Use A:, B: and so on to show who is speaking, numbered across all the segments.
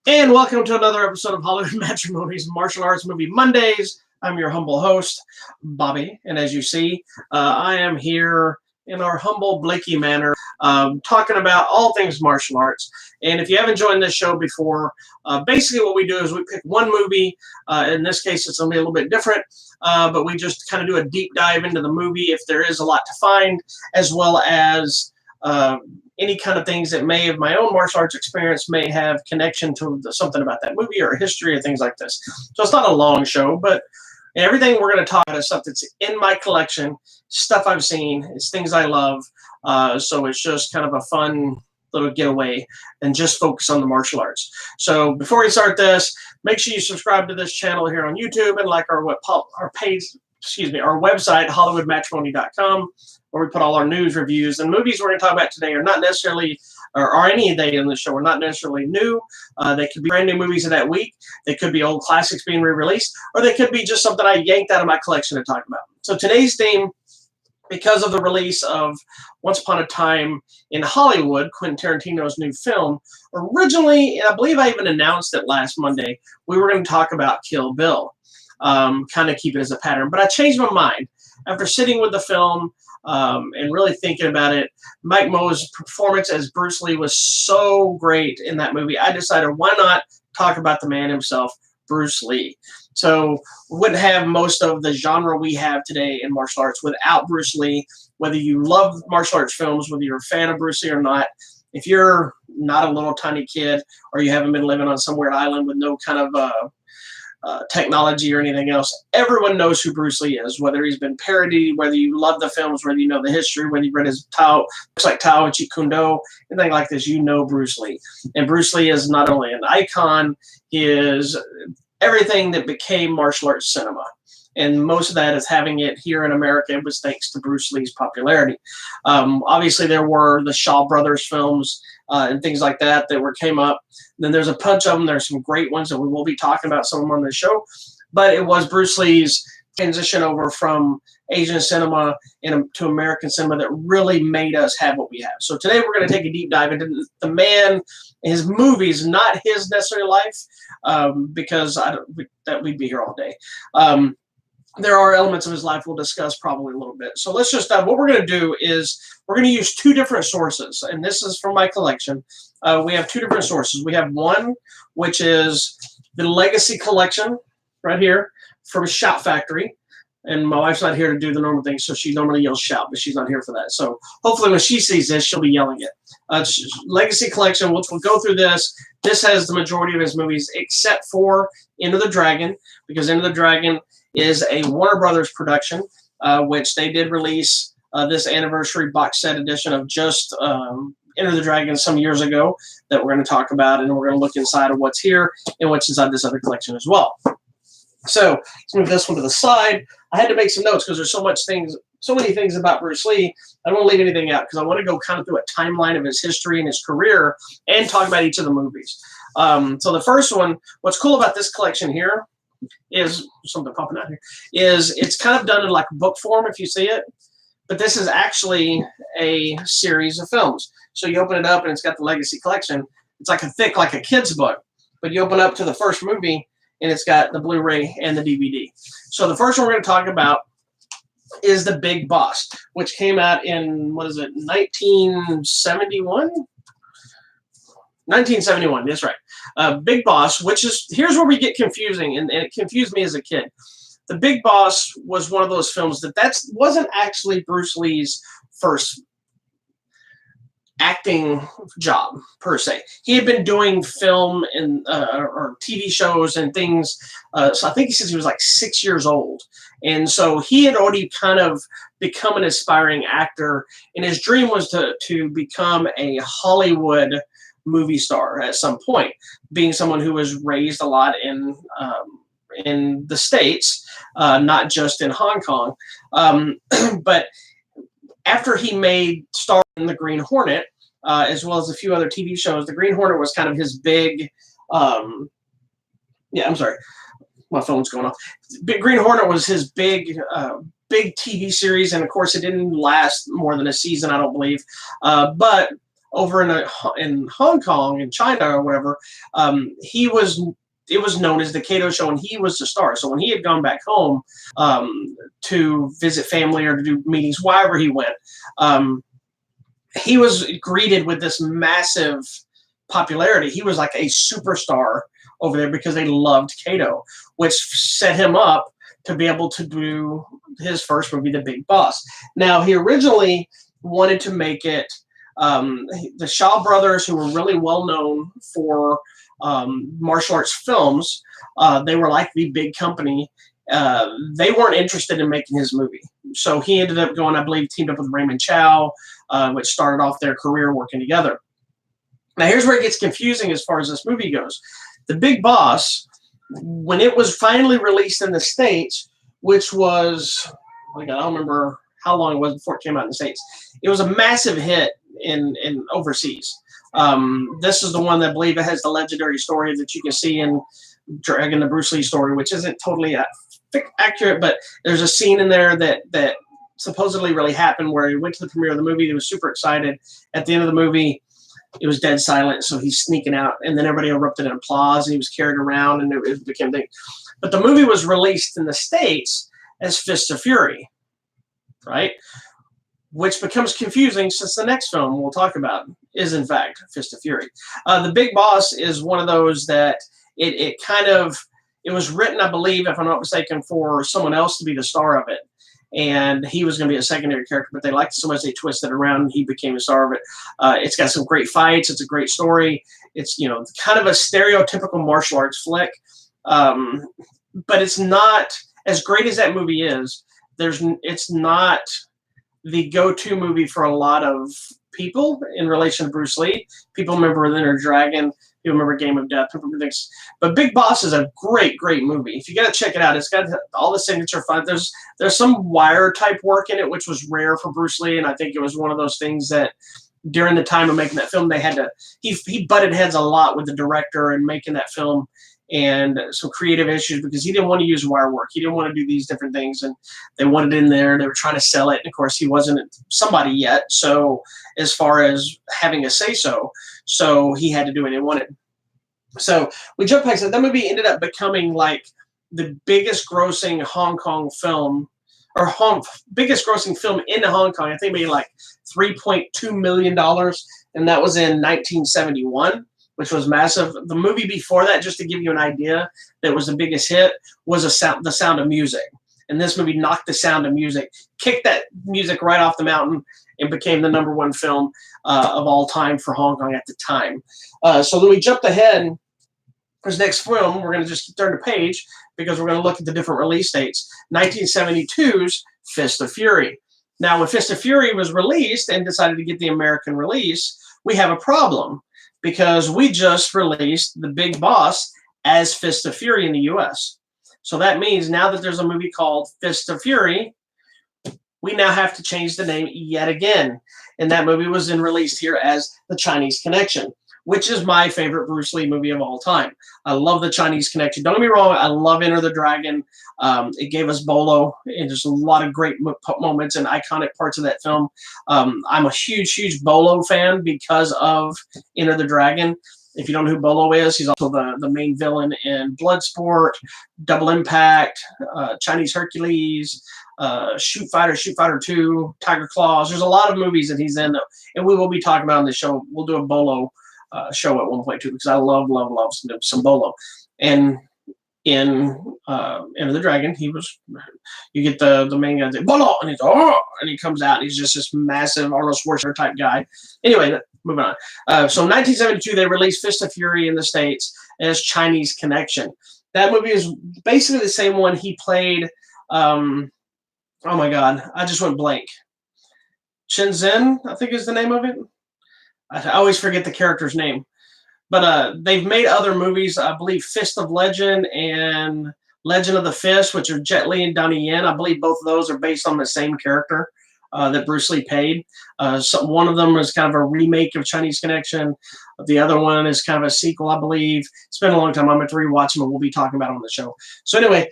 A: And welcome to another episode of Hollywood Matrimony's Martial Arts Movie Mondays. I'm your humble host, Bobby, and as you see, I am here in our humble Blakey manner, talking about all things martial arts. And if you haven't joined this show before, basically what we do is we pick one movie. In this case, it's going to be a little bit different, but we just kind of do a deep dive into the movie if there is a lot to find, as well as any kind of things that may have my own martial arts experience may have connection to something about that movie or history or things like this. So it's not a long show, but everything we're going to talk about is stuff that's in my collection, stuff I've seen, it's things I love. So it's just kind of a fun little getaway and just focus on the martial arts. So before we start this, make sure you subscribe to this channel here on YouTube and like our page, our website, HollywoodMatrimony.com, where we put all our news, reviews, and movies we're going to talk about today are not necessarily, or any day in the show, are not necessarily new. They could be brand new movies of that week. They could be old classics being re-released, or they could be just something I yanked out of my collection to talk about. So today's theme, because of the release of Once Upon a Time in Hollywood, Quentin Tarantino's new film, originally, and I believe I even announced it last Monday, we were going to talk about Kill Bill. Kind of keep it as a pattern. But I changed my mind. After sitting with the film and really thinking about it, Mike Moe's performance as Bruce Lee was so great in that movie, I decided why not talk about the man himself, Bruce Lee. So we wouldn't have most of the genre we have today in martial arts without Bruce Lee. Whether you love martial arts films, whether you're a fan of Bruce Lee or not, if you're not a little tiny kid or you haven't been living on some weird island with no kind of technology or anything else, everyone knows who Bruce Lee is, whether he's been parodied, whether you love the films, whether you know the history, whether you've read his looks like Tao and Jeet Kune Do, anything like this, you know Bruce Lee. And Bruce Lee is not only an icon, he is everything that became martial arts cinema. And most of that is having it here in America. It was thanks to Bruce Lee's popularity. Obviously, there were the Shaw Brothers films and things like that came up. And then there's a bunch of them. There's some great ones that we will be talking about some of them on the show. But it was Bruce Lee's transition over from Asian cinema to American cinema that really made us have what we have. So today we're going to take a deep dive into the man, his movies, not his necessary life, because we'd be here all day. There are elements of his life we'll discuss probably a little bit. So let's just, what we're going to do is we're going to use two different sources, and this is from my collection. We have two different sources. We have one, which is the Legacy Collection right here from Shout Factory. And my wife's not here to do the normal thing, so she normally yells shout, but she's not here for that. So hopefully when she sees this, she'll be yelling it. Legacy Collection, we'll go through this. This has the majority of his movies, except for Enter the Dragon, because Enter the Dragon is a Warner Brothers production, which they did release this anniversary box set edition of just Enter the Dragon some years ago that we're going to talk about, and we're going to look inside of what's here and what's inside this other collection as well. So let's move this one to the side. I had to make some notes because there's so many things about Bruce Lee. I don't want to leave anything out because I want to go kind of through a timeline of his history and his career and talk about each of the movies. So the first one, what's cool about this collection here is something popping out here, is it's kind of done in like book form if you see it, but this is actually a series of films. So you open it up and it's got the Legacy Collection. It's like like a kid's book, but you open up to the first movie and it's got the Blu-ray and the DVD. So the first one we're going to talk about is The Big Boss, which came out in, 1971? 1971, that's right. Big Boss, which is, here's where we get confusing, and it confused me as a kid. The Big Boss was one of those films that wasn't actually Bruce Lee's first acting job, per se. He had been doing film and or TV shows and things, so I think he says he was like 6 years old. And so he had already kind of become an aspiring actor, and his dream was to become a Hollywood movie star at some point, being someone who was raised a lot in the States, not just in Hong Kong. But after he made Star in the Green Hornet, as well as a few other TV shows, the Green Hornet was kind of his big, yeah, I'm sorry, my phone's going off. Green Hornet was his big TV series, and of course it didn't last more than a season, I don't believe. But over in Hong Kong, in China or whatever, it was known as the Kato Show, and he was the star. So when he had gone back home to visit family or to do meetings, wherever he went, he was greeted with this massive popularity. He was like a superstar over there because they loved Kato, which set him up to be able to do his first movie, The Big Boss. Now, he originally wanted to make it, the Shaw brothers, who were really well known for martial arts films, they were like the big company. They weren't interested in making his movie. So he ended up going, I believe, teamed up with Raymond Chow, which started off their career working together. Now, here's where it gets confusing as far as this movie goes. The Big Boss, when it was finally released in the States, which was, I don't remember how long it was before it came out in the States, it was a massive hit in overseas. This is the one that I believe it has the legendary story that you can see in Dragon, the Bruce Lee story, which isn't totally accurate, but there's a scene in there that supposedly really happened where he went to the premiere of the movie. He was super excited. At the end of the movie, it was dead silent, so he's sneaking out, and then everybody erupted in applause, and he was carried around, and it became a thing. But the movie was released in the States as Fist of Fury, right? Which becomes confusing since the next film we'll talk about is, in fact, Fist of Fury. The Big Boss is one of those that it was written, I believe, if I'm not mistaken, for someone else to be the star of it. And he was going to be a secondary character, but they liked it so much they twisted it around, and he became a star of it. It's got some great fights. It's a great story. It's, kind of a stereotypical martial arts flick. But it's not, as great as that movie is, it's not the go-to movie for a lot of people in relation to Bruce Lee. People remember Enter the Dragon. People remember Game of Death. People remember things. But Big Boss is a great, great movie. If you got to check it out, it's got all the signature fun. There's some wire type work in it, which was rare for Bruce Lee, and I think it was one of those things that during the time of making that film, they had to. He butted heads a lot with the director and making that film, and some creative issues because he didn't want to use wire work. He didn't want to do these different things, and they wanted it in there. They were trying to sell it, and of course, he wasn't somebody yet. So, as far as having a say-so, so he had to do what he wanted. So we jump back. So that movie ended up becoming like the biggest grossing Hong Kong film, or biggest grossing film in Hong Kong. I think it made like $3.2 million, and that was in 1971. Which was massive. The movie before that, just to give you an idea, that was the biggest hit, was The Sound of Music. And this movie knocked The Sound of Music, kicked that music right off the mountain, and became the #1 film of all time for Hong Kong at the time. So then we jumped ahead. This next film, we're going to just turn the page because we're going to look at the different release dates. 1972's Fist of Fury. Now, when Fist of Fury was released and decided to get the American release, we have a problem, because we just released The Big Boss as Fist of Fury in the U.S. So that means now that there's a movie called Fist of Fury, we now have to change the name yet again. And that movie was then released here as The Chinese Connection, which is my favorite Bruce Lee movie of all time. I love The Chinese Connection. Don't get me wrong, I love Enter the Dragon. It gave us Bolo, and there's a lot of great moments and iconic parts of that film. I'm a huge, huge Bolo fan because of Enter the Dragon. If you don't know who Bolo is, he's also the main villain in Bloodsport, Double Impact, Chinese Hercules, Shoot Fighter 2, Tiger Claws. There's a lot of movies that he's in, and we will be talking about on the show. We'll do a Bolo show at one point too, because I love some Bolo. And in Enter the Dragon, you get the main guy, Bolo, and he comes out, and he's just this massive Arnold Schwarzenegger type guy. Anyway, moving on. So in 1972, they released Fist of Fury in the States as Chinese Connection. That movie is basically the same one he played. Oh my God, I just went blank. Shenzhen, I think is the name of it. I always forget the character's name. But they've made other movies, I believe Fist of Legend and Legend of the Fist, which are Jet Li and Donnie Yen. I believe both of those are based on the same character that Bruce Lee played. So one of them is kind of a remake of Chinese Connection. The other one is kind of a sequel, I believe. It's been a long time. I'm going to rewatch them, and we'll be talking about them on the show. So anyway,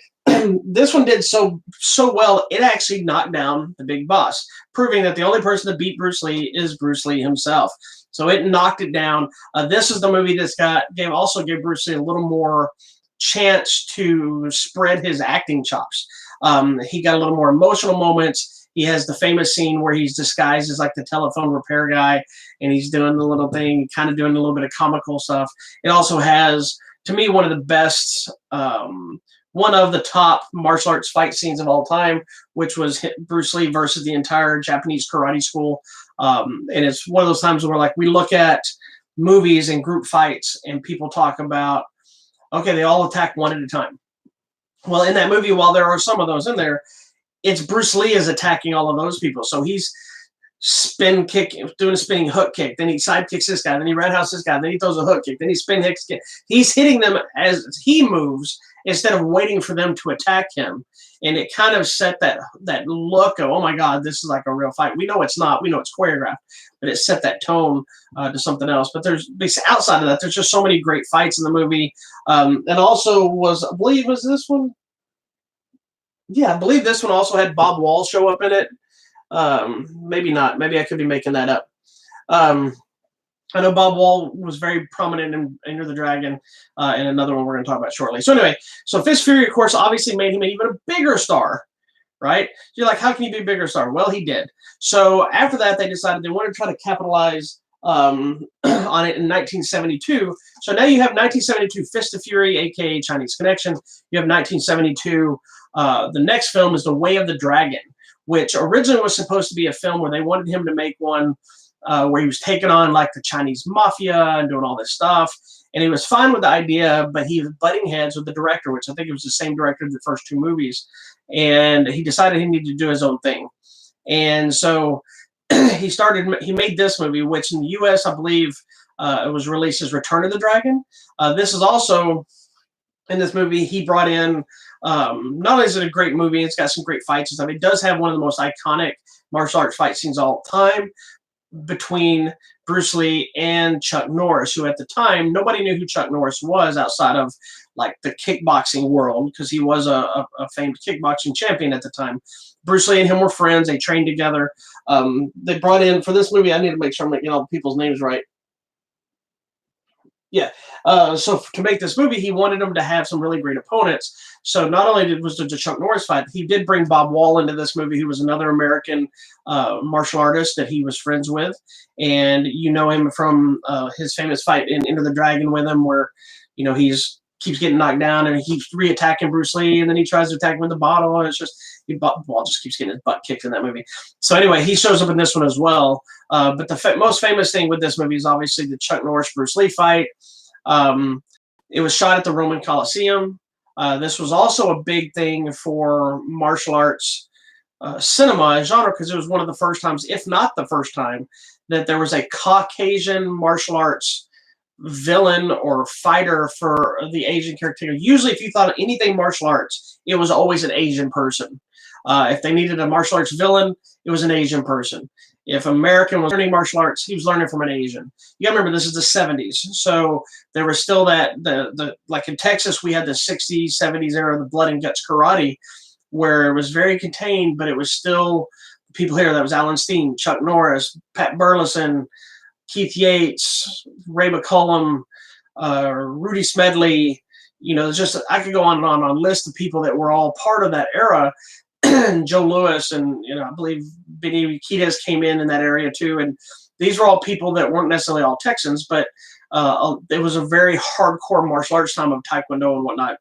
A: this one did so well, it actually knocked down The Big Boss, proving that the only person to beat Bruce Lee is Bruce Lee himself. So it knocked it down. This is the movie that's also gave Bruce Lee a little more chance to spread his acting chops. He got a little more emotional moments. He has the famous scene where he's disguised as like the telephone repair guy, and he's doing the little thing, kind of doing a little bit of comical stuff. It also has, to me, one of the best, one of the top martial arts fight scenes of all time, which was Bruce Lee versus the entire Japanese karate school. And it's one of those times where like we look at movies and group fights and people talk about, okay, they all attack one at a time. Well, in that movie, while there are some of those in there, it's Bruce Lee is attacking all of those people. So he's spin kick, doing a spinning hook kick. Then he side kicks this guy. Then he roundhouse this guy. Then he throws a hook kick. Then he spin hooks kick. He's hitting them as he moves instead of waiting for them to attack him. And it kind of set that look of, oh my God, this is like a real fight. We know it's not. We know it's choreographed, but it set that tone to something else. But there's outside of that, there's just so many great fights in the movie. And also I believe was this one. Yeah, I believe this one also had Bob Wall show up in it. Maybe not. Maybe I could be making that up. I know Bob Wall was very prominent in Enter the Dragon, and another one we're going to talk about shortly. So anyway, so Fist Fury, of course, obviously made him even a bigger star, right? You're like, how can you be a bigger star? Well, he did. So after that, they decided they wanted to try to capitalize on it in 1972. So now you have 1972 Fist of Fury, aka Chinese Connection. You have 1972. The next film is The Way of the Dragon, which originally was supposed to be a film where they wanted him to make one where he was taking on like the Chinese mafia and doing all this stuff. And he was fine with the idea, but he was butting heads with the director, which I think it was the same director of the first two movies. And he decided he needed to do his own thing. And so he made this movie, which in the US, I believe, it was released as Return of the Dragon. This is also, in this movie, he brought in, not only is it a great movie, it's got some great fights and stuff, it does have one of the most iconic martial arts fight scenes of all time between Bruce Lee and Chuck Norris, who at the time, nobody knew who Chuck Norris was outside of like the kickboxing world, because he was a famed kickboxing champion at the time. Bruce Lee and him were friends. They trained together. They brought in, for this movie, I need to make sure I'm getting all the people's names right. Yeah. So to make this movie, he wanted him to have some really great opponents. So not only was it the Chuck Norris fight, he did bring Bob Wall into this movie, who was another American martial artist that he was friends with. And you know him from his famous fight in Enter the Dragon with him, where, you know, keeps getting knocked down and he keeps re-attacking Bruce Lee, and then he tries to attack him with the bottle, and it's just, Wall just keeps getting his butt kicked in that movie. So anyway, he shows up in this one as well. But the most famous thing with this movie is obviously the Chuck Norris-Bruce Lee fight. It was shot at the Roman Coliseum. This was also a big thing for martial arts cinema genre, because it was one of the first times, if not the first time, that there was a Caucasian martial arts villain or fighter for the Asian character. Usually, if you thought of anything martial arts, it was always an Asian person. If they needed a martial arts villain, it was an Asian person. If American was learning martial arts, he was learning from an Asian. You gotta remember, this is the 70s. So there was still that, like in Texas, we had the 60s, 70s era, the blood and guts karate, where it was very contained, but it was still people here. That was Alan Steen, Chuck Norris, Pat Burleson, Keith Yates, Ray McCollum, Rudy Smedley. You know, just, I could go on and on a list of people that were all part of that era. Joe Louis, and, you know, I believe Benny Quitas came in that area too. And these were all people that weren't necessarily all Texans, but it was a very hardcore martial arts time of Taekwondo and whatnot.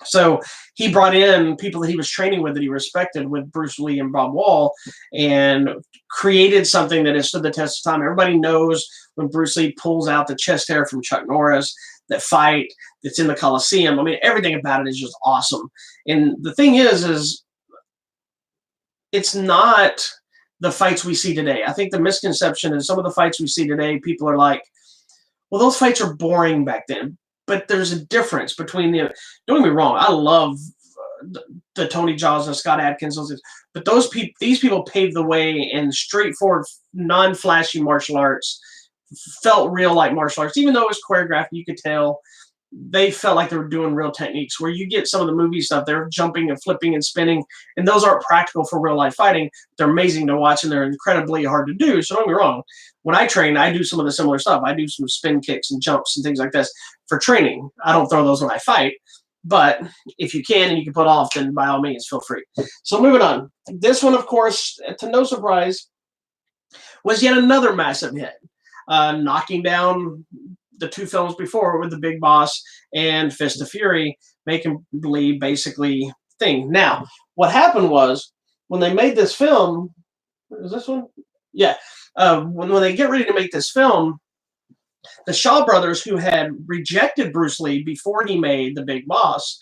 A: So he brought in people that he was training with, that he respected, with Bruce Lee and Bob Wall, and created something that has stood the test of time. Everybody knows when Bruce Lee pulls out the chest hair from Chuck Norris, that fight that's in the Coliseum. I mean, everything about it is just awesome. And the thing is it's not the fights we see today. I think the misconception is some of the fights we see today, people are like, well, those fights are boring back then. But there's a difference between the, don't get me wrong, I love the Tony Jaws and Scott Adkins, but these people paved the way in straightforward, non-flashy martial arts, felt real like martial arts. Even though it was choreographed, you could tell they felt like they were doing real techniques. Where you get some of the movie stuff, they're jumping and flipping and spinning, and those aren't practical for real life fighting. They're amazing to watch, and they're incredibly hard to do. So don't get me wrong. when I train, I do some of the similar stuff. I do some spin kicks and jumps and things like this for training. I don't throw those when I fight, but if you can and you can put off, then by all means, feel free. So moving on. This one, of course, to no surprise, was yet another massive hit, knocking down the two films before with The Big Boss and Fist of Fury, making believe basically thing. Now, what happened was when they made this film, is this one? Yeah. When they get ready to make this film, the Shaw brothers, who had rejected Bruce Lee before he made The Big Boss,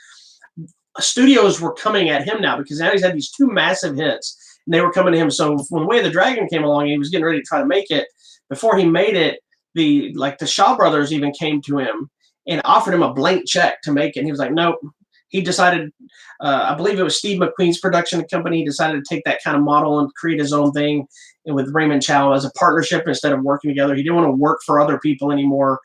A: studios were coming at him now because now he's had these two massive hits, and they were coming to him. So when The Way of the Dragon came along, he was getting ready to try to make it. Before he made it, the Shaw brothers even came to him and offered him a blank check to make it. And he was like, nope. He decided, I believe it was Steve McQueen's production company, he decided to take that kind of model and create his own thing, and with Raymond Chow as a partnership instead of working together. He didn't want to work for other people anymore,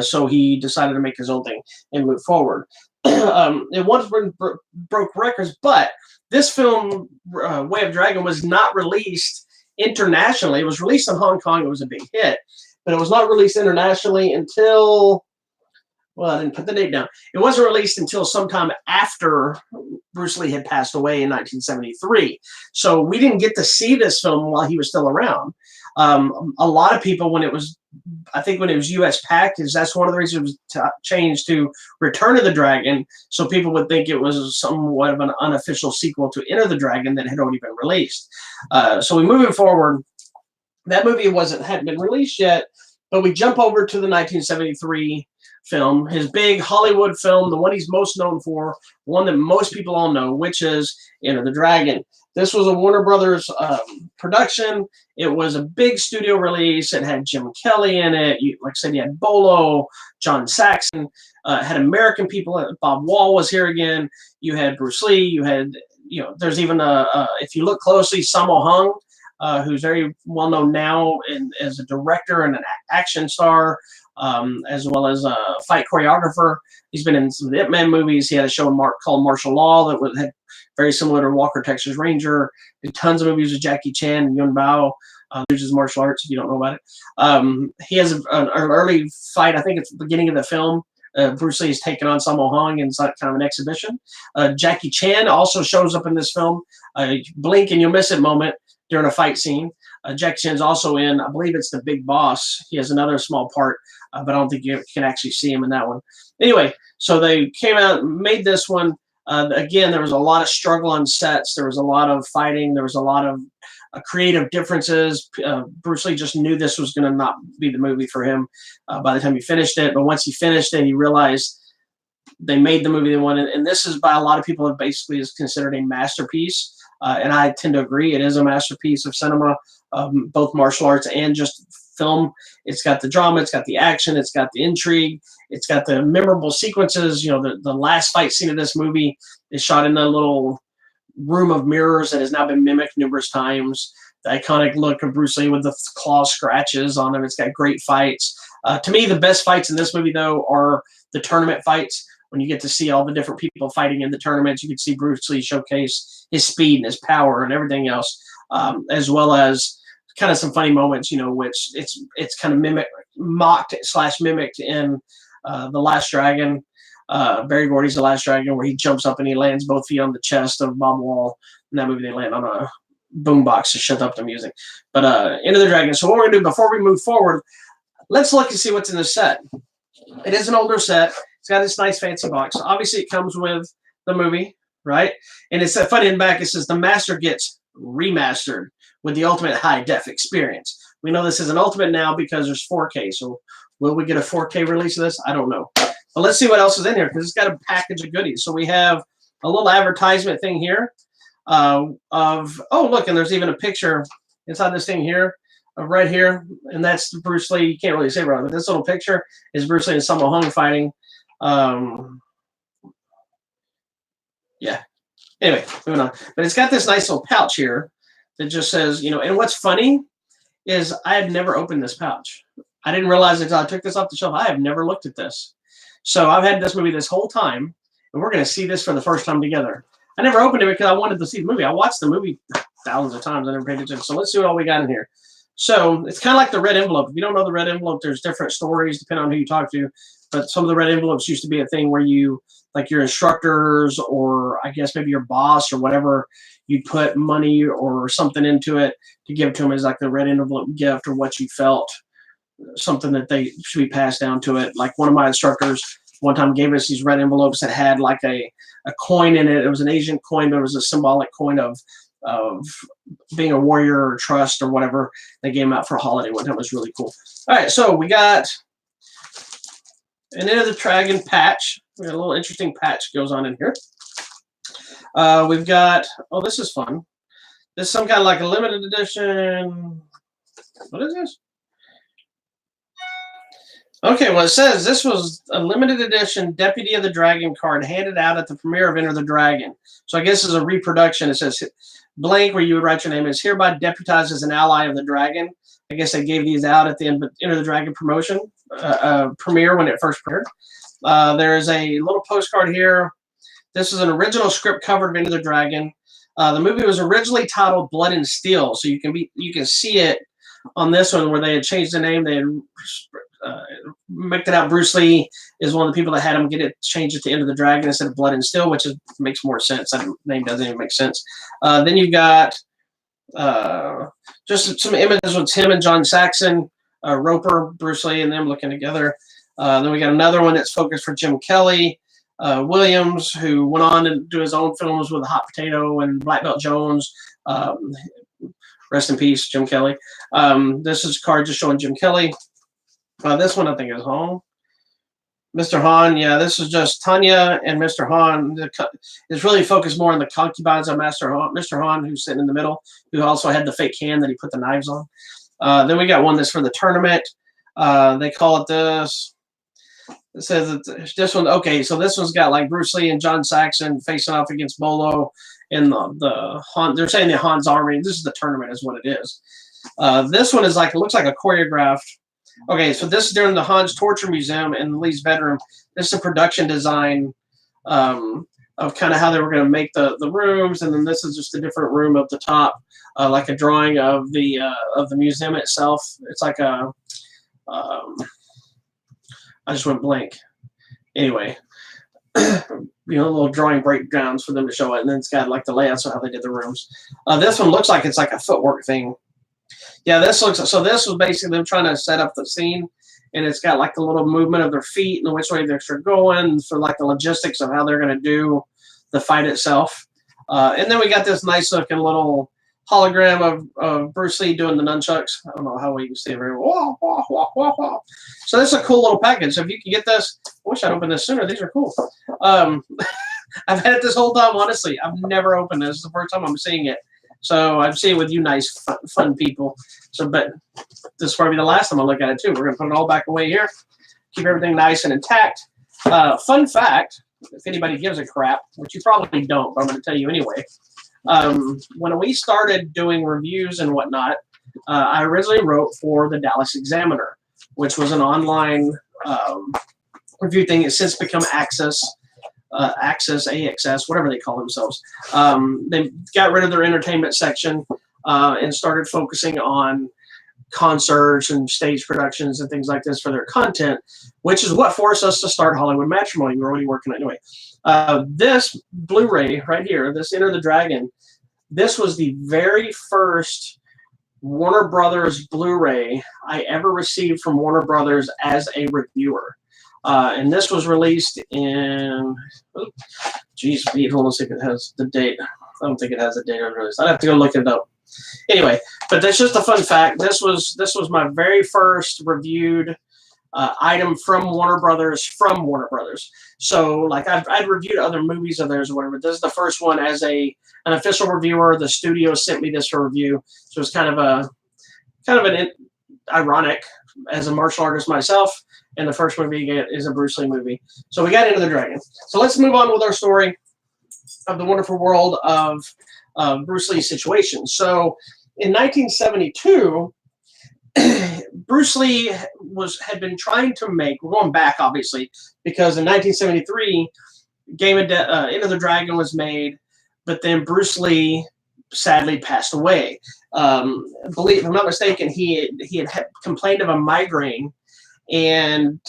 A: so he decided to make his own thing and move forward. It once broke records, but this film, Way of Dragon, was not released internationally. It was released in Hong Kong. It was a big hit, but it was not released internationally until... Well, I didn't put the date down. It wasn't released until sometime after Bruce Lee had passed away in 1973. So we didn't get to see this film while he was still around. A lot of people, I think when it was U.S. packed, that's one of the reasons it was changed to Return of the Dragon. So people would think it was somewhat of an unofficial sequel to Enter the Dragon that had already been released. So we moving forward. That movie hadn't been released yet, but we jump over to the 1973 film, his big Hollywood film, the one he's most known for, one that most people all know, which is Enter the Dragon. This was a Warner Brothers production. It was a big studio release. It had Jim Kelly in it. Like I said, you had Bolo, John Saxon, had American people. Bob Wall was here again. You had Bruce Lee. You had, there's even if you look closely, Sammo Hung, who's very well known now as a director and an action star, as well as a fight choreographer. He's been in some of the Ip Man movies. He had a show called Martial Law that had very similar to Walker, Texas Ranger. Did tons of movies with Jackie Chan and Yun Bao. There's his martial arts, if you don't know about it. He has an early fight, I think it's the beginning of the film. Bruce Lee is taking on Sammo Hung in kind of an exhibition. Jackie Chan also shows up in this film. Blink and you'll miss it moment during a fight scene. Jackie Chan's also in, I believe it's The Big Boss. He has another small part, but I don't think you can actually see him in that one. Anyway, so they came out and made this one. Again, there was a lot of struggle on sets. There was a lot of fighting. There was a lot of creative differences. Bruce Lee just knew this was going to not be the movie for him by the time he finished it. But once he finished it, he realized they made the movie they wanted. And this is, by a lot of people, it basically is considered a masterpiece. And I tend to agree. It is a masterpiece of cinema, both martial arts and just film. It's got the drama, it's got the action, it's got the intrigue, it's got the memorable sequences. The last fight scene of this movie is shot in a little room of mirrors that has now been mimicked numerous times. The iconic look of Bruce Lee with the claw scratches on him. It's got great fights. To me, the best fights in this movie, though, are the tournament fights. When you get to see all the different people fighting in the tournaments, you can see Bruce Lee showcase his speed and his power and everything else, as well as kind of some funny moments, which it's kind of mocked/mimicked in The Last Dragon. Barry Gordy's The Last Dragon, where he jumps up and he lands both feet on the chest of Bob Wall. In that movie, they land on a boombox to shut up the music. But Enter the Dragon. So what we're going to do before we move forward, let's look and see what's in the set. It is an older set. It's got this nice fancy box. Obviously, it comes with the movie, right? And it's funny in the back. It says the master gets remastered with the ultimate high-def experience. We know this is an ultimate now because there's 4K. So will we get a 4K release of this? I don't know. But let's see what else is in here because it's got a package of goodies. So we have a little advertisement thing here look, and there's even a picture inside this thing here. Right here, and that's Bruce Lee. You can't really say right, but this little picture is Bruce Lee and Sammo Hung fighting. Yeah. Anyway, moving on. But it's got this nice little pouch here that just says, and what's funny is I had never opened this pouch. I didn't realize until I took this off the shelf. I have never looked at this. So I've had this movie this whole time, and we're going to see this for the first time together. I never opened it because I wanted to see the movie. I watched the movie thousands of times. I never paid attention. So let's see what all we got in here. So it's kind of like the red envelope. If you don't know the red envelope, there's different stories depending on who you talk to. But some of the red envelopes used to be a thing where you, like your instructors or I guess maybe your boss or whatever, you'd put money or something into it to give to them as like the red envelope gift or what you felt, something that they should be passed down to it. Like one of my instructors one time gave us these red envelopes that had like a coin in it. It was an Asian coin, but it was a symbolic coin of being a warrior or trust or whatever. They gave them out for a holiday one time. It was really cool. All right, so we got an Enter the Dragon patch. We got a little interesting patch goes on in here. We've got, oh, this is fun. This is some kind of like a limited edition. What is this? Okay, well, it says this was a limited edition Deputy of the Dragon card handed out at the premiere of Enter the Dragon. So I guess it's a reproduction. It says blank where you would write your name is hereby deputized as an ally of the dragon. I guess they gave these out at the Enter the Dragon promotion premiere when it first premiered. There is a little postcard here. This is an original script cover of Enter the Dragon. The movie was originally titled Blood and Steel, so you can see it on this one where they had changed the name. They had made it out. Bruce Lee is one of the people that had him change it to Enter the Dragon instead of Blood and Steel, which makes more sense. That name doesn't even make sense. Then you've got just some images with Tim and John Saxon, Roper, Bruce Lee, and them looking together. Then we got another one that's focused for Jim Kelly Williams, who went on to do his own films with Hot Potato and Black Belt Jones. Rest in peace, Jim Kelly. This is a card just showing Jim Kelly. This one I think is home. Mr. Han, yeah, this is just Tanya and Mr. Han. It's really focused more on the concubines of Mr. Han, who's sitting in the middle, who also had the fake hand that he put the knives on. Then we got one that's for the tournament. They call it this. It says that this one, okay, so this one's got like Bruce Lee and John Saxon facing off against Bolo in the Han. They're saying the Han's army. This is the tournament, is what it is. This one is like, it looks like a choreographed. Okay, so this is during the Han's Torture Museum in Lee's bedroom. This is a production design of kind of how they were going to make the rooms, and then this is just a different room up the top, like a drawing of the museum itself. It's like a I just went blank. Anyway, little drawing breakdowns for them to show it, and then it's got like the layouts of how they did the rooms. This one looks like it's like a footwork thing. Yeah, this looks so. This was basically them trying to set up the scene, and it's got like the little movement of their feet and which way they're going for like the logistics of how they're going to do the fight itself. And then we got this nice looking little hologram of Bruce Lee doing the nunchucks. I don't know how we can see it very well. Wah, wah, wah, wah. So this is a cool little package. So if you can get this, I wish I'd opened this sooner. These are cool. I've had it this whole time, honestly. I've never opened this. This is the first time I'm seeing it. So I'm seeing it with you nice, fun people. So, but this is probably the last time I look at it too. We're going to put it all back away here. Keep everything nice and intact. Fun fact, if anybody gives a crap, which you probably don't, but I'm going to tell you anyway. When we started doing reviews and whatnot, I originally wrote for the Dallas Examiner, which was an online review thing. It's since become Access, AXS, whatever they call themselves. They got rid of their entertainment section and started focusing on concerts and stage productions and things like this for their content, which is what forced us to start Hollywood Matrimony. We were already working on it anyway. This Blu-ray right here, this Enter the Dragon, this was the very first Warner Brothers Blu-ray I ever received from Warner Brothers as a reviewer. And this was released in, geez, hold on a second, it has the date. I don't think it has a date on release. I'd have to go look it up. Anyway, but that's just a fun fact. This was my very first reviewed item from Warner Brothers. So like I'd reviewed other movies of theirs or whatever. This is the first one as an official reviewer. The studio sent me this for review. So it's kind of an ironic as a martial artist myself. And the first movie you get is a Bruce Lee movie. So we got Into the Dragon. So let's move on with our story of the wonderful world of Bruce Lee's situation. So in 1972, Bruce Lee had been trying to make, we're going back obviously, because in 1973, Into the Dragon was made, but then Bruce Lee sadly passed away. If I'm not mistaken, he had complained of a migraine, and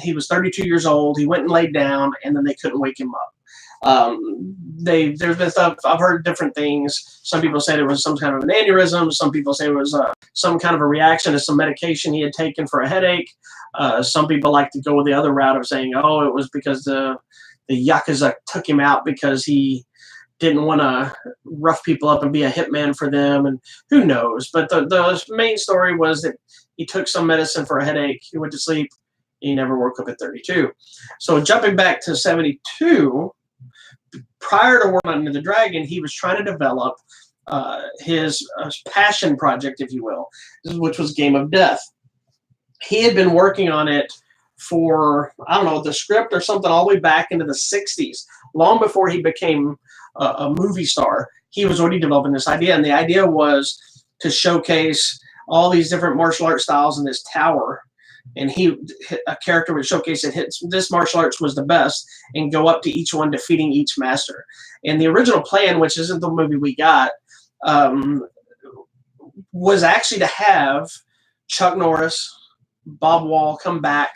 A: he was 32 years old. He went and laid down, and then they couldn't wake him up. There's been stuff, I've heard different things. Some people said it was some kind of an aneurysm. Some people say it was some kind of a reaction to some medication he had taken for a headache. Some people like to go with the other route of saying, oh, it was because the Yakuza took him out because he didn't want to rough people up and be a hitman for them, and who knows. But the main story was that he took some medicine for a headache. He went to sleep. He never woke up at 32. So jumping back to 72, prior to working on Enter the Dragon, he was trying to develop his passion project, if you will, which was Game of Death. He had been working on it for, I don't know, the script or something all the way back into the 60s, long before he became a movie star. He was already developing this idea, and the idea was to showcase all these different martial art styles in this tower. And a character would showcase that this martial arts was the best and go up to each one, defeating each master. And the original plan, which isn't the movie we got, was actually to have Chuck Norris, Bob Wall come back,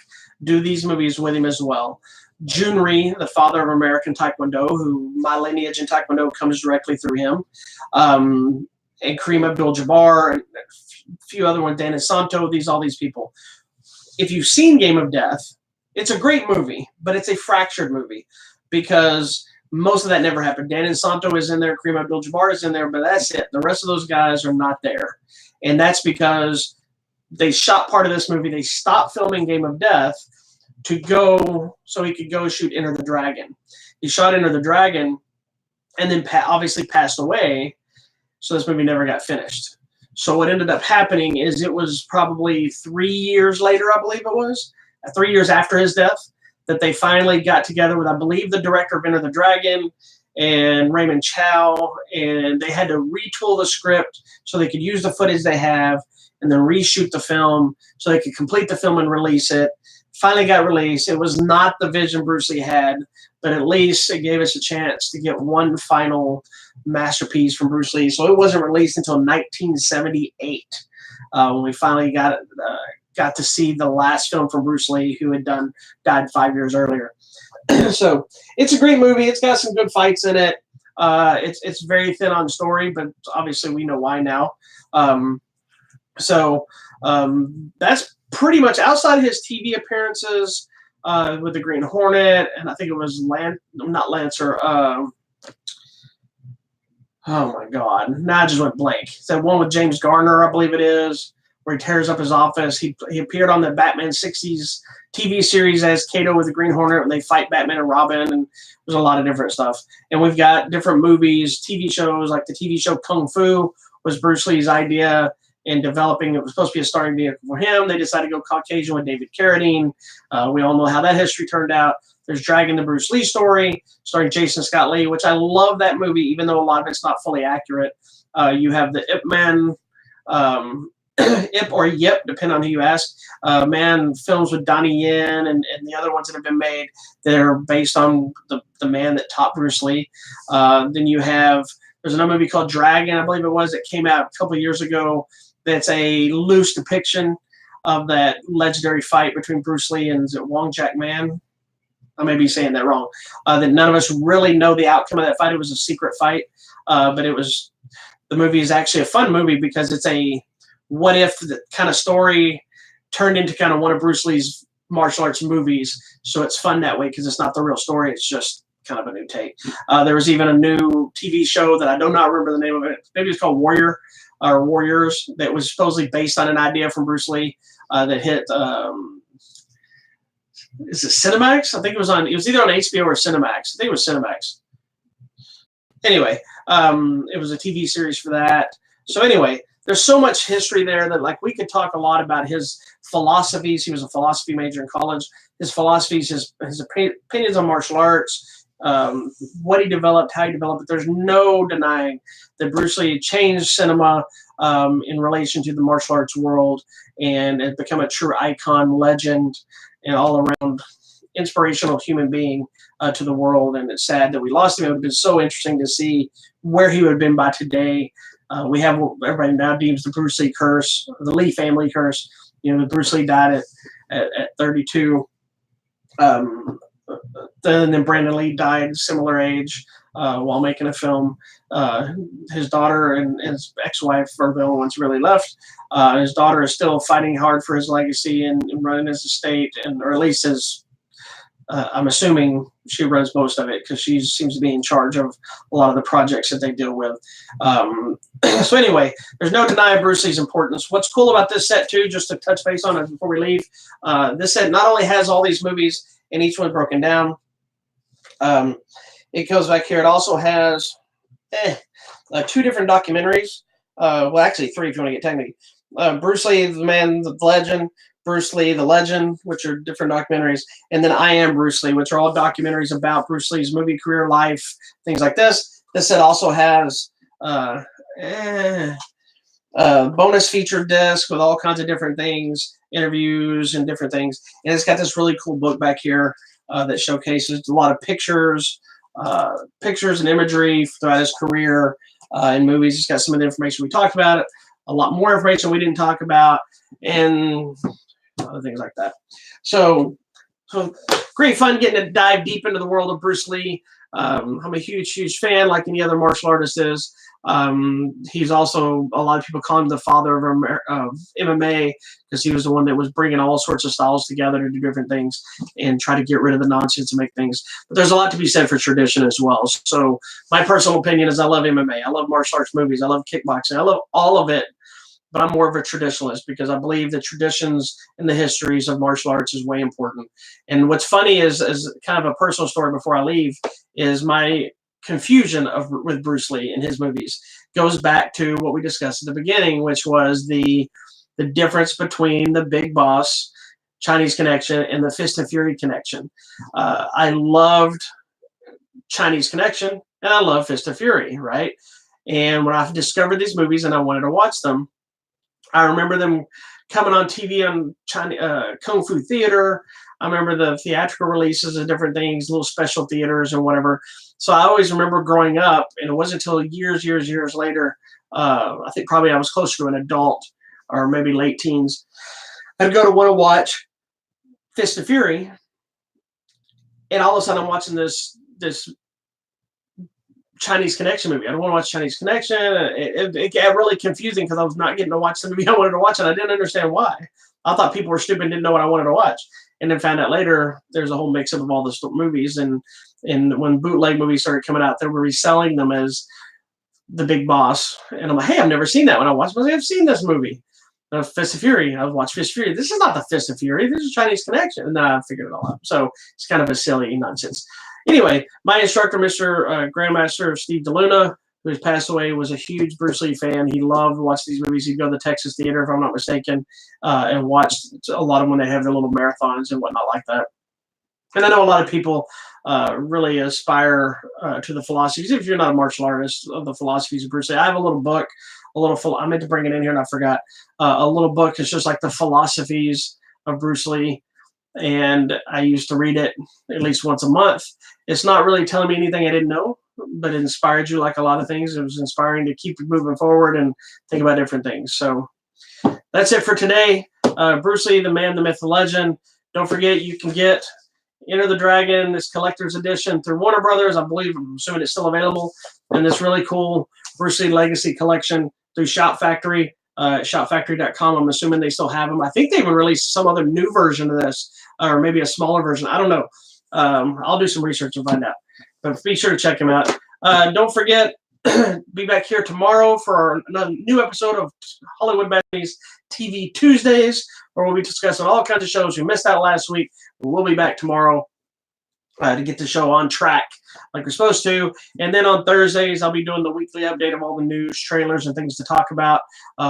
A: do these movies with him as well. Junri, the father of American Taekwondo, who my lineage in Taekwondo comes directly through him, and Kareem Abdul-Jabbar, and a few other ones, Dan Santo, all these people. If you've seen Game of Death, it's a great movie, but it's a fractured movie because most of that never happened. Dan Santo is in there, Kareem Abdul-Jabbar is in there, but that's it. The rest of those guys are not there. And that's because they shot part of this movie. They stopped filming Game of Death to go so he could go shoot Enter the Dragon. He shot Enter the Dragon and then obviously passed away, so this movie never got finished. So what ended up happening is it was probably 3 years later, I believe it was, 3 years after his death, that they finally got together with, I believe, the director of Enter the Dragon and Raymond Chow, and they had to retool the script so they could use the footage they have and then reshoot the film so they could complete the film and release it. Finally got released. It was not the vision Bruce Lee had, but at least it gave us a chance to get one final masterpiece from Bruce Lee. So it wasn't released until 1978 when we finally got to see the last film from Bruce Lee, who had died 5 years earlier. So it's a great movie. It's got some good fights in it. It's very thin on story, but obviously we know why now. That's pretty much outside of his TV appearances with the Green Hornet, and I think it was not Lancer. Oh my God! Now I just went blank. It's that one with James Garner, I believe it is, where he tears up his office. He appeared on the Batman 60s TV series as Kato with the Green Hornet when they fight Batman and Robin, and there's a lot of different stuff. And we've got different movies, TV shows, like the TV show Kung Fu was Bruce Lee's idea in developing. It was supposed to be a starring vehicle for him. They decided to go Caucasian with David Carradine. We all know how that history turned out. There's Dragon, the Bruce Lee story, starring Jason Scott Lee, which I love that movie, even though a lot of it's not fully accurate. You have the Ip Man, Ip or Yip, depending on who you ask, man films with Donnie Yen and the other ones that have been made that are based on the man that taught Bruce Lee. Then you have, there's another movie called Dragon, I believe it was, that came out a couple of years ago. That's a loose depiction of that legendary fight between Bruce Lee and is it Wong Jack Man? I may be saying that wrong. That none of us really know the outcome of that fight. It was a secret fight, but the movie is actually a fun movie because it's a what if kind of story turned into kind of one of Bruce Lee's martial arts movies. So it's fun that way because it's not the real story. It's just kind of a new take. There was even a new TV show that I do not remember the name of it. Maybe it's called Warrior or Warriors, that was supposedly based on an idea from Bruce Lee that hit. Is it Cinemax? I think it was either on HBO or Cinemax. I think it was Cinemax. Anyway, it was a TV series for that. So anyway, there's so much history there that like we could talk a lot about his philosophies. He was a philosophy major in college. His philosophies, his opinions on martial arts, what he developed, how he developed it. There's no denying that Bruce Lee changed cinema in relation to the martial arts world and has become a true icon, legend, and all around inspirational human being to the world, and it's sad that we lost him. It would have been so interesting to see where he would have been by today. We have what everybody now deems the Bruce Lee curse, the Lee family curse. Bruce Lee died at 32. Then Brandon Lee died at a similar age while making a film. His daughter and his ex-wife are the only ones really left. His daughter is still fighting hard for his legacy and running his estate, or at least his. I'm assuming she runs most of it because she seems to be in charge of a lot of the projects that they deal with. So anyway, there's no denying Bruce Lee's importance. What's cool about this set too, just to touch base on it before we leave, this set not only has all these movies and each one broken down, it goes back here. It also has 2 different documentaries. Well, actually 3 if you want to get technical. Bruce Lee, the man, the legend. Bruce Lee, the legend, which are different documentaries, and then I Am Bruce Lee, which are all documentaries about Bruce Lee's movie career, life, things like this. This set also has bonus feature disc with all kinds of different things, interviews and different things, and it's got this really cool book back here that showcases a lot of pictures and imagery throughout his career in movies. It's got some of the information we talked about, a lot more information we didn't talk about, and other things like that. So great fun getting to dive deep into the world of Bruce Lee. I'm a huge fan, like any other martial artist is. He's also, a lot of people call him the father of MMA because he was the one that was bringing all sorts of styles together to do different things and try to get rid of the nonsense and make things. But there's a lot to be said for tradition as well. So my personal opinion is I love MMA. I love martial arts movies. I love kickboxing. I love all of it. But I'm more of a traditionalist because I believe the traditions and the histories of martial arts is way important. And what's funny is kind of a personal story before I leave, is my confusion with Bruce Lee and his movies goes back to what we discussed at the beginning, which was the difference between the Big Boss Chinese Connection and the Fist of Fury Connection. I loved Chinese Connection and I love Fist of Fury, right? And when I discovered these movies and I wanted to watch them, I remember them coming on TV on Kung Fu Theater. I remember the theatrical releases of different things, little special theaters or whatever. So I always remember growing up, and it wasn't until years later, I think probably I was closer to an adult or maybe late teens, I'd go to want to watch Fist of Fury, and all of a sudden I'm watching this Chinese Connection movie. I don't want to watch Chinese Connection. It got really confusing because I was not getting to watch the movie I wanted to watch, and I didn't understand why. I thought people were stupid and didn't know what I wanted to watch. And then found out later there's a whole mix-up of all the movies. And when bootleg movies started coming out, they were reselling them as the Big Boss. And I'm like, hey, I've never seen that. When I watched it, I've seen this movie. Fist of Fury. I watched Fist of Fury. This is not the Fist of Fury. This is Chinese Connection. And then I figured it all out. So it's kind of a silly nonsense. Anyway, my instructor, Mr. Grandmaster Steve DeLuna, who has passed away, was a huge Bruce Lee fan. He loved to watch these movies. He'd go to the Texas Theater, if I'm not mistaken, and watch a lot of them when they have their little marathons and whatnot like that. And I know a lot of people really aspire to the philosophies, if you're not a martial artist, of the philosophies of Bruce Lee. I have a little book, I meant to bring it in here and I forgot. A little book. It's just like the philosophies of Bruce Lee. And I used to read it at least once a month. It's not really telling me anything I didn't know, but it inspired you like a lot of things. It was inspiring to keep moving forward and think about different things. So that's it for today. Bruce Lee, the man, the myth, the legend. Don't forget, you can get Enter the Dragon, this collector's edition through Warner Brothers. I'm assuming it's still available. And this really cool Bruce Lee Legacy collection through Shout Factory. Shopfactory.com. I'm assuming they still have them. I think they even released some other new version of this, or maybe a smaller version. I don't know. I'll do some research and find out. But be sure to check them out. Don't forget, be back here tomorrow for another new episode of Hollywood Matrimony's TV Tuesdays, where we'll be discussing all kinds of shows we missed out last week. We'll be back tomorrow to get the show on track like we're supposed to. And then on Thursdays, I'll be doing the weekly update of all the news, trailers, and things to talk about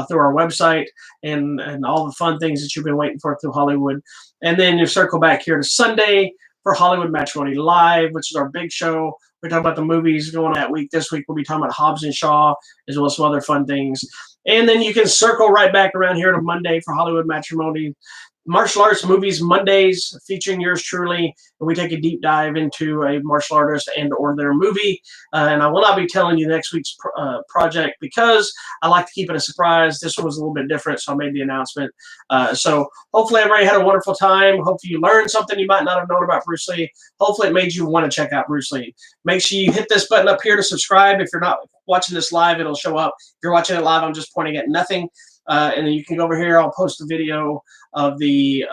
A: through our website and all the fun things that you've been waiting for through Hollywood. And then you circle back here to Sunday for Hollywood Matrimony Live, which is our big show. We talk about the movies going on that week. This week, we'll be talking about Hobbs and Shaw, as well as some other fun things. And then you can circle right back around here to Monday for Hollywood Matrimony Martial Arts Movies Mondays, featuring yours truly, and we take a deep dive into a martial artist and or their movie. And I will not be telling you next week's project because I like to keep it a surprise. This one was a little bit different, so I made the announcement. So hopefully everybody had a wonderful time. Hopefully you learned something you might not have known about Bruce Lee. Hopefully it made you want to check out Bruce Lee. Make sure you hit this button up here to subscribe. If you're not watching this live, it'll show up. If you're watching it live, I'm just pointing at nothing. And then you can go over here. I'll post a video of the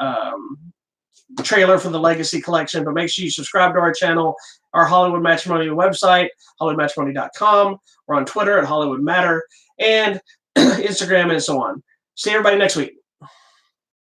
A: trailer for the Legacy Collection. But make sure you subscribe to our channel, our Hollywood Matrimony website, HollywoodMatrimony.com. We're on Twitter at Hollywood Matter, and Instagram, and so on. See everybody next week.